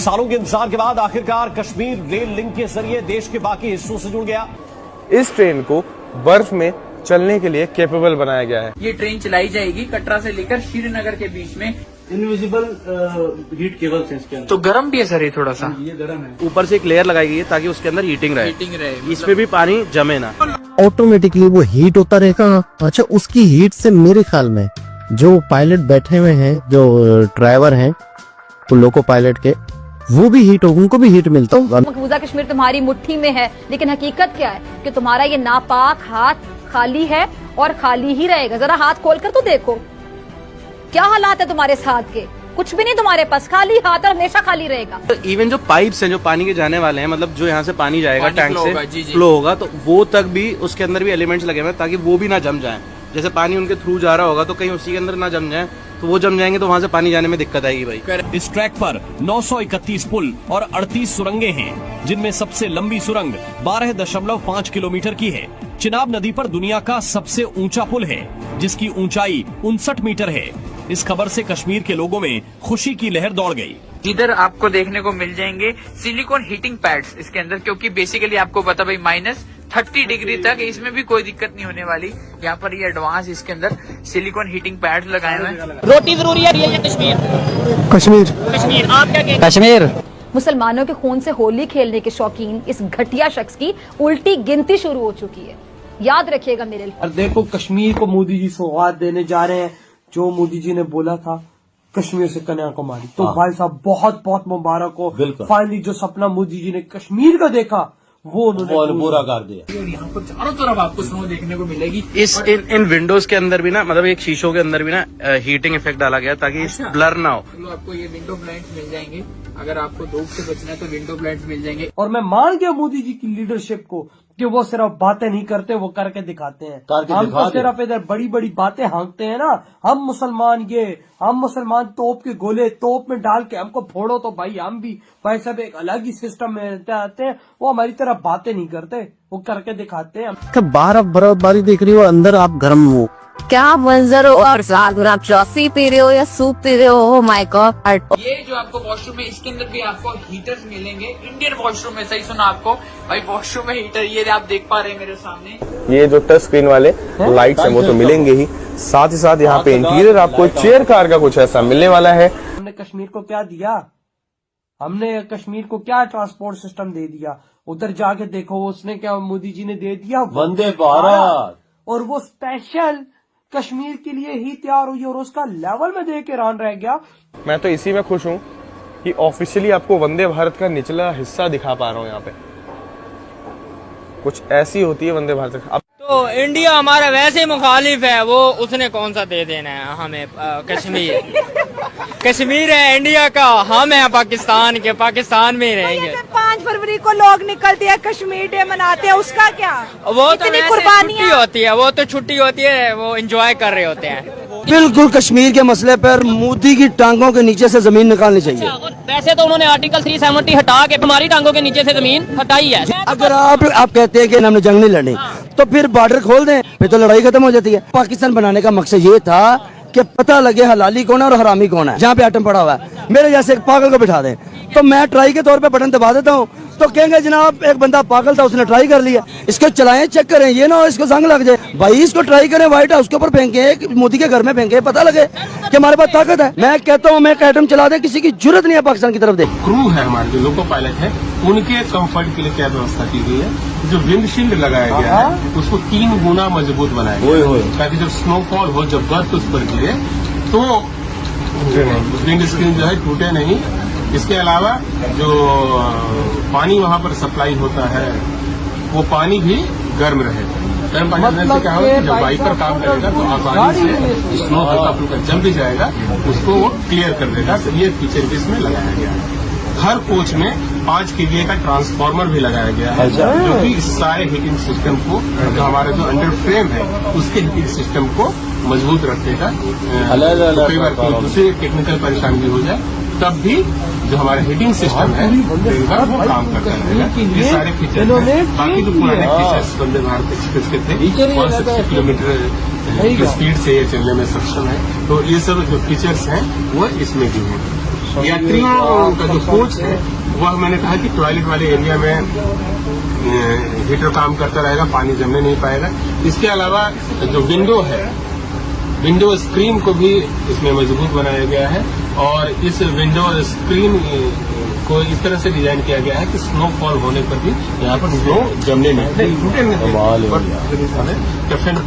सालों के इंतजार के बाद आखिरकार कश्मीर रेल लिंक के जरिए देश के बाकी हिस्सों से जुड़ गया। इस ट्रेन को बर्फ में चलने के लिए कैपेबल बनाया गया है। ये ट्रेन चलाई जाएगी कटरा से लेकर श्रीनगर के बीच में। इनविजिबल हीट केबल है इसके अंदर। तो गर्म भी है सर, ये थोड़ा सा ये गर्म है। ऊपर से एक लेयर लगाई गई है ताकि उसके अंदर हीटिंग रहे, इसमें भी पानी जमे ना। ऑटोमेटिकली वो हीट होता रहेगा। अच्छा, उसकी हीट से मेरे ख्याल में जो पायलट बैठे हुए हैं, जो ड्राइवर हैं, वो लोको पायलट के, वो भी हीट हो, उनको भी हीट मिलता होगा। मकबूजा कश्मीर तुम्हारी मुट्ठी में है, लेकिन हकीकत क्या है कि तुम्हारा ये नापाक हाथ खाली है और खाली ही रहेगा। जरा हाथ खोलकर तो देखो क्या हालात है तुम्हारे इस हाथ के। कुछ भी नहीं तुम्हारे पास, खाली हाथ और हमेशा खाली रहेगा। तो इवन जो पाइप्स हैं जो पानी के जाने वाले हैं, मतलब जो यहाँ से पानी जाएगा टैंक से फ्लो होगा, तो वो तक भी उसके अंदर भी एलिमेंट्स लगे हुए हैं ताकि वो भी ना जम जाए। जैसे पानी उनके थ्रू जा रहा होगा तो कहीं उसी के अंदर ना जम जाए, तो वो जम जाएंगे तो वहाँ से पानी जाने में दिक्कत आएगी भाई। इस ट्रैक पर 931 पुल और 38 सुरंगें हैं, जिनमें सबसे लंबी सुरंग 12.5 किलोमीटर की है। चिनाब नदी पर दुनिया का सबसे ऊंचा पुल है, जिसकी ऊंचाई 59 मीटर है। इस खबर से कश्मीर के लोगों में खुशी की लहर दौड़ गई। इधर आपको देखने को मिल जाएंगे सिलिकॉन हीटिंग पैड्स इसके अंदर, क्योंकि बेसिकली आपको पता भाई -30 डिग्री तक इसमें भी कोई दिक्कत नहीं होने वाली। यहाँ पर ये एडवांस इसके अंदर सिलिकॉन हीटिंग पैड्स लगाए हुए हैं। रोटी जरूरी है, रियल कश्मीर कश्मीर आप क्या कहते हैं? कश्मीर मुसलमानों के खून से होली खेलने के शौकीन इस घटिया शख्स की उल्टी गिनती शुरू हो चुकी है। याद रखिएगा मेरे लिए। और देखो, कश्मीर को मोदी जी सौगात देने जा रहे हैं। जो मोदी जी ने बोला था कश्मीर से कन्याकुमारी, तो भाई साहब बहुत बहुत मुबारक हो। फाइनली जो सपना मोदी जी ने कश्मीर का देखा वो उन्होंने पूरा कर दिया। यहाँ पर चारों तरफ आपको स्नो देखने को मिलेगी। इन विंडोज के अंदर भी ना, मतलब एक शीशों के अंदर भी ना हीटिंग इफेक्ट डाला गया ताकि ब्लर ना हो। तो आपको ये विंडो ब्लाइंड्स मिल जाएंगे। अगर आपको धूप से बचना है तो विंडो ब्लाइंड्स मिल जाएंगे। और मैं मान गया मोदी जी की लीडरशिप को कि वो सिर्फ बातें नहीं करते, वो करके दिखाते हैं। हम तो सिर्फ इधर बड़ी बड़ी बातें हाँकते हैं ना। हम मुसलमान तोप के गोले तोप में डाल के हमको फोड़ो तो भाई हम भी भाई सब एक अलग ही सिस्टम में आते हैं। वो हमारी तरफ बातें नहीं करते, वो करके दिखाते हैं। बाहर बर्फबारी देख रही हो, अंदर आप गर्म हो। क्या मंजर हो, और साथ में आप कॉफी पी रहे हो या सूप पी रहे हो। My God. ये जो आपको वॉशरूम है इसके अंदर भी आपको हीटर्स मिलेंगे। इंडियन वॉशरूम में, सही सुना आपको भाई, वॉशरूम में हीटर। ये आप देख पा रहे हैं मेरे सामने। ये जो टच स्क्रीन वाले लाइट्स हैं वो तो मिलेंगे ही, साथ ही साथ यहाँ पे इंटीरियर आपको चेयर कार का कुछ ऐसा मिलने वाला है। हमने कश्मीर को क्या दिया? हमने कश्मीर को क्या ट्रांसपोर्ट सिस्टम दे दिया? उधर जाके देखो उसने क्या मोदी जी ने दे दिया, वंदे भारत। और वो स्पेशल कश्मीर के लिए ही तैयार हुई और उसका लेवल में देख के हैरान रह गया। मैं तो इसी में खुश हूँ कि ऑफिशियली आपको वंदे भारत का निचला हिस्सा दिखा पा रहा हूँ। यहाँ पे कुछ ऐसी होती है वंदे भारत। अब तो इंडिया हमारा वैसे मुखालिफ है, वो उसने कौन सा दे देना है हमें कश्मीर। कश्मीर है इंडिया का, हम है पाकिस्तान के, पाकिस्तान में ही रहेंगे। 5 फरवरी को लोग निकलते हैं कश्मीर डे मनाते हैं, उसका क्या? वो तो छुट्टी होती है, वो तो छुट्टी होती है, वो एंजॉय कर रहे होते हैं। बिल्कुल कश्मीर के मसले पर मोदी की टांगों के नीचे से जमीन निकालनी चाहिए। वैसे तो उन्होंने आर्टिकल 370 हटा के हमारी टांगों के नीचे से जमीन हटाई है। अगर आप कहते हैं कि हमने जंग नहीं लड़नी, तो फिर बॉर्डर खोल दें, फिर तो लड़ाई खत्म हो जाती है। पाकिस्तान बनाने का मकसद ये था कि पता लगे हलाली कौन है और हरामी कौन है। जहाँ पे आटम पड़ा हुआ है, मेरे जैसे एक पागल को बिठा दें, तो मैं ट्राई के तौर पे बटन दबा देता हूँ, तो कहेंगे जनाब एक बंदा पागल था, उसने ट्राई कर लिया। इसको चलाएं, चेक करें, ये ना हो इसको जंग लग जाए। भाई इसको ट्राई करें, व्हाइट हाउस के ऊपर फेंके, मोदी के घर में फेंके, पता लगे कि हमारे पास ताकत है। मैं कहता हूँ मैं एटम चला दे, किसी की जरूरत नहीं है पाकिस्तान की तरफ दे। क्रू है हमारे जो लोको पायलट है, उनके कंफर्ट के लिए क्या व्यवस्था की गई है? जो विंडशील्ड लगाया गया है उसको 3 गुना मजबूत बनाया गया है, ताकि जब स्नोफॉल हो, जब बर्फ उस पर गिरे तो विंड स्क्रीन जो है टूटे नहीं। इसके अलावा जो पानी वहाँ पर सप्लाई होता है वो पानी भी गर्म रहे। गर्म पानी रहने से क्या होगा कि जब वाइपर काम करेगा तो आसानी से स्नो हल्का फुल्का जम भी जाएगा, उसको वो क्लियर कर देगा। तो ये फीचर भी इसमें लगाया गया है। हर कोच में 5 kVA का ट्रांसफार्मर भी लगाया गया है, जो कि इस सारे हीटिंग सिस्टम को, जो हमारा जो अंडर फ्रेम है उसके हीटिंग सिस्टम को मजबूत रखेगा। तो कई बार कोई दूसरी टेक्निकल परेशानी हो जाए तब भी जो हमारा हीटिंग सिस्टम है वो काम करता रहेगा। ये सारे फीचर्स हैं। बाकी जो पुराने फीचर्स वंदे भारत एक्सप्रेस के थे, 160 किलोमीटर की स्पीड से ये चलने में सक्षम है, तो ये सब जो फीचर्स हैं वो इसमें भी हैं। यात्रियों का जो कोच है वह मैंने कहा कि टॉयलेट वाले एरिया में हीटर काम करता रहेगा, पानी जमने नहीं पाएगा। इसके अलावा जो विंडो है, विंडो स्क्रीन को भी इसमें मजबूत बनाया गया है और इस विंडो स्क्रीन को इस तरह से डिजाइन किया गया है कि स्नोफॉल होने पर भी यहाँ पर स्नो जमने नहीं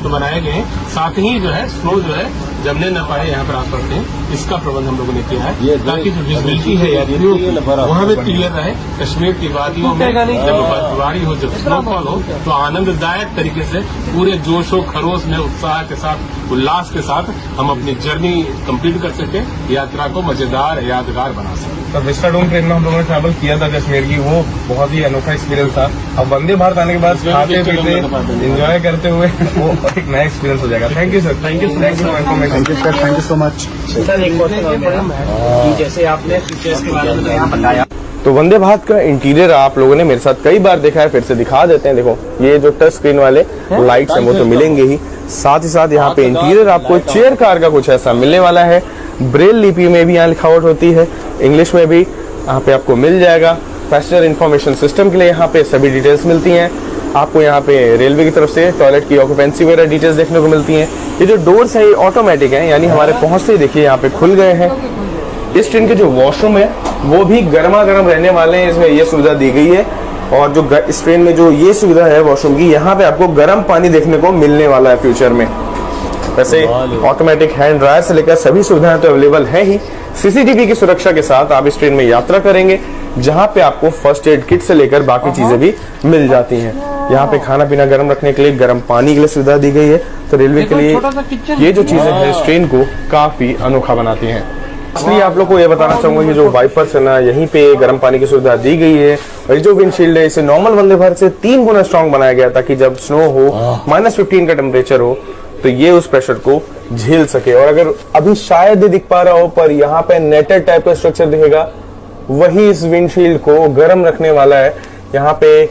तो बनाए गए हैं। साथ ही जो है स्नो जो है जमने न पाए यहाँ पर आसपास में, इसका प्रबंध हम लोगों ने किया है ताकि जो विजिबिलिटी है यात्रियों की वहाँ भी क्लियर रहे। कश्मीर की वादियों में जब बर्फबारी हो, जब स्नोफॉल हो तो आनंददायक तरीके से पूरे जोशो खरोश में, उत्साह के साथ, उल्लास के साथ हम अपनी जर्नी कंप्लीट कर सके, यात्रा को मजेदार यादगार बना सके। तो विस्टाडोम ट्रेन में हम लोगों ने ट्रैवल किया था कश्मीर की, वो बहुत ही अनोखा एक्सपीरियंस था। अब वंदे भारत आने के बाद खाते पीते एंजॉय करते हुए वो एक नया एक्सपीरियंस हो जाएगा। Thank you sir, thank you for information. Thank you sir, thank you so much. Sir एक क्वेश्चन, जैसे आपने फीचर्स के बारे में यहाँ बताया, तो वंदे भारत का इंटीरियर आप लोगों ने मेरे साथ कई बार देखा है, फिर से दिखा देते हैं। देखो ये जो टच स्क्रीन वाले लाइट्स हैं वो तो मिलेंगे ही, साथ ही साथ यहाँ पे इंटीरियर आपको चेयर कार का कुछ ऐसा मिलने वाला है। ब्रेल लिपि में भी यहाँ लिखावट होती है, इंग्लिश में भी यहाँ पे आपको मिल जाएगा। पैसेंजर इन्फॉर्मेशन सिस्टम के लिए यहाँ पे सभी डिटेल्स मिलती हैं। आपको यहाँ पे रेलवे की तरफ से टॉयलेट की ऑक्यूपेंसी वगैरह डिटेल्स देखने को मिलती हैं। ये जो डोर्स है ये ऑटोमेटिक है, यानी हमारे पहुंचते ही देखिए यहाँ पे खुल गए हैं। इस ट्रेन के जो वॉशरूम है वो भी गर्मा गर्म रहने वाले हैं, इसमें ये सुविधा दी गई है। और जो इस ट्रेन में जो ये सुविधा है वॉशरूम की, यहाँ पे आपको गर्म पानी देखने को मिलने वाला है फ्यूचर में। वैसे ऑटोमेटिक हैंड ड्रायर से लेकर सभी सुविधाएं तो अवेलेबल है ही। सीसीटीवी की सुरक्षा के साथ आप इस ट्रेन में यात्रा करेंगे, जहां पे आपको फर्स्ट एड किट से लेकर बाकी चीजें भी मिल जाती हैं। यहाँ पे खाना पीना गर्म रखने के लिए, गर्म पानी के लिए सुविधा दी गई है। तो रेलवे के लिए ये जो चीजें हैं इस ट्रेन को काफी अनोखा बनाती हैं। इसलिए आप लोग को ये बताना चाहूंगा कि जो वाइपर्स है ना, यहीं पे गर्म पानी की सुविधा दी गई है। और जो विंडशील्ड है इसे नॉर्मल वंदे भारत से 3 गुना स्ट्रॉन्ग बनाया गया ताकि जब स्नो हो, -15 का टेम्परेचर हो, तो ये उस प्रेशर को झेल सके। और अगर अभी शायद ही दिख पा रहा हो, पर यहाँ पे नेटेड टाइप का स्ट्रक्चर दिखेगा, वही इस विंडशील्ड को गर्म रखने वाला है। यहाँ पे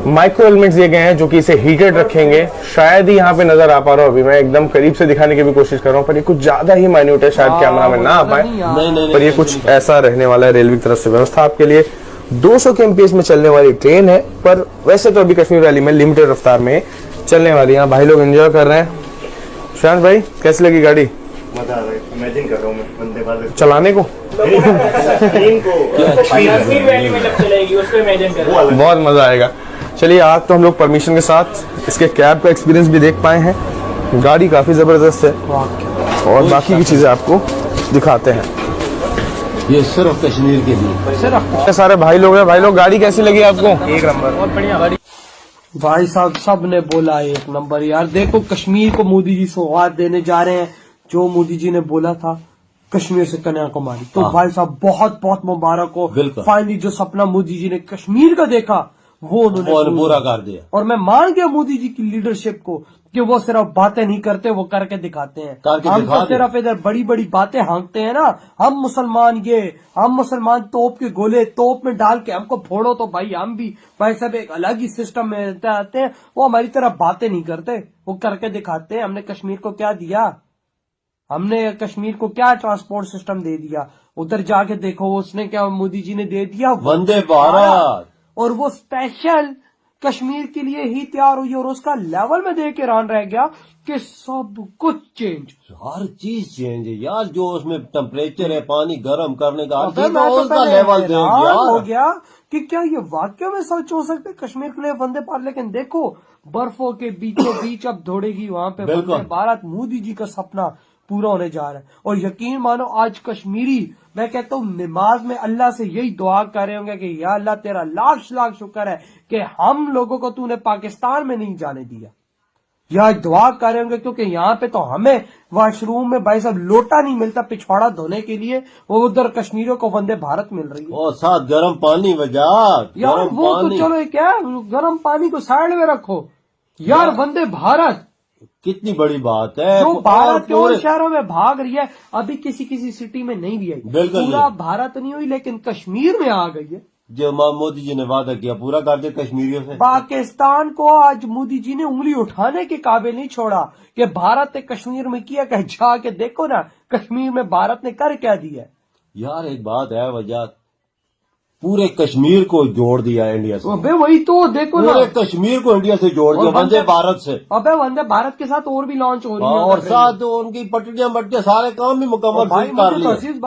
माइक्रो एलिमेंट्स दिए गए हैं जो कि इसे हीटेड रखेंगे। शायद ही यहाँ पे नजर आ पा रहा हो, अभी मैं एकदम करीब से दिखाने की भी कोशिश कर रहा हूँ, पर ये कुछ ज्यादा ही माइन्यूट है, शायद कैमरा में ना आ पाए, पर ये कुछ ऐसा रहने वाला है। रेलवे की तरफ से व्यवस्था आपके लिए 200 kmph में चलने वाली ट्रेन है, पर वैसे तो अभी कश्मीर वैली में लिमिटेड रफ्तार में चलने वाली है। भाई लोग एंजॉय कर रहे हैं। शांत भाई कैसी लगी गाड़ी? मजा आ रहा है, इमेजिन कर रहा हूँ मैं वंदे भारत चलाने को। बहुत मजा आएगा। चलिए आज तो हम लोग परमिशन के साथ इसके कैब का एक्सपीरियंस भी देख पाए हैं। गाड़ी काफी जबरदस्त है और बाकी की चीजें आपको दिखाते हैं। ये सिर्फ कश्मीर के लिए सारे भाई लोग हैं। भाई लोग गाड़ी कैसी लगी आपको? एक नंबर, बहुत बढ़िया गाड़ी। भाई साहब सब ने बोला एक नंबर यार। देखो कश्मीर को मोदी जी सौगात देने जा रहे हैं, जो मोदी जी ने बोला था कश्मीर से कन्याकुमारी, तो भाई साहब बहुत बहुत मुबारक हो। फाइनली जो सपना मोदी जी ने कश्मीर का देखा वो उन्होंने पूरा कर दिया। और मैं मान गया मोदी जी की लीडरशिप को कि वो सिर्फ बातें नहीं करते, वो करके दिखाते हैं। हम तो सिर्फ इधर बड़ी बड़ी बातें हाँकते हैं ना, हम मुसलमान तोप के गोले तोप में डाल के हमको फोड़ो, तो भाई हम भी भाई साहब एक अलग ही सिस्टम में आते हैं। वो हमारी तरफ बातें नहीं करते, वो करके दिखाते हैं। हमने कश्मीर को क्या दिया? हमने कश्मीर को क्या ट्रांसपोर्ट सिस्टम दे दिया? उधर जाके देखो उसने क्या मोदी जी ने दे दिया, वंदे भारत। और वो स्पेशल कश्मीर के लिए ही तैयार हुई और उसका लेवल में देख के हैरान रह गया कि सब कुछ चेंज, हर चीज चेंज है यार। जो उसमें टेम्परेचर है, पानी गर्म करने का, उसका लेवल हो गया कि क्या ये वाकई में सच हो सकते कश्मीर के लिए वंदे भारत। लेकिन देखो बर्फों के बीचों बीच अब दौड़ेगी वहां पे वंदे भारत। मोदी जी का सपना पूरा होने जा रहा है। और यकीन मानो आज कश्मीरी, मैं कहता हूँ नमाज में अल्लाह से यही दुआ कर रहे होंगे कि या अल्लाह तेरा लाख लाख शुक्र है कि हम लोगों को तूने पाकिस्तान में नहीं जाने दिया। यह दुआ कर रहे होंगे क्योंकि यहाँ पे तो हमें वॉशरूम में भाई साहब लोटा नहीं मिलता पिछवाड़ा धोने के लिए, वो उधर कश्मीरियों को वंदे भारत मिल रही है। और साथ गर्म पानी वजह यार वो तो चलो क्या गर्म पानी को साइड में रखो यार, वंदे भारत कितनी बड़ी बात है। जो भारत के और शहरों में भाग रही है, अभी किसी किसी सिटी में नहीं भी आई, पूरा भारत नहीं हुई लेकिन कश्मीर में आ गई है। जो मोदी जी ने वादा किया पूरा कर दिया कश्मीरियों से। पाकिस्तान को आज मोदी जी ने उंगली उठाने के काबिल नहीं छोड़ा कि भारत ने कश्मीर में किया, कहीं जाके देखो ना कश्मीर में भारत ने कर क्या दिया। यार एक बात है वजह, पूरे कश्मीर को जोड़ दिया इंडिया से। अबे वही तो देखो ना, पूरे कश्मीर को इंडिया से जोड़ दिया वंदे भारत से। अबे वंदे भारत के साथ और भी लॉन्च हो रही है, और साथ उनकी पटरियां बट्टियां सारे काम भी मुकम्मल कर लिए।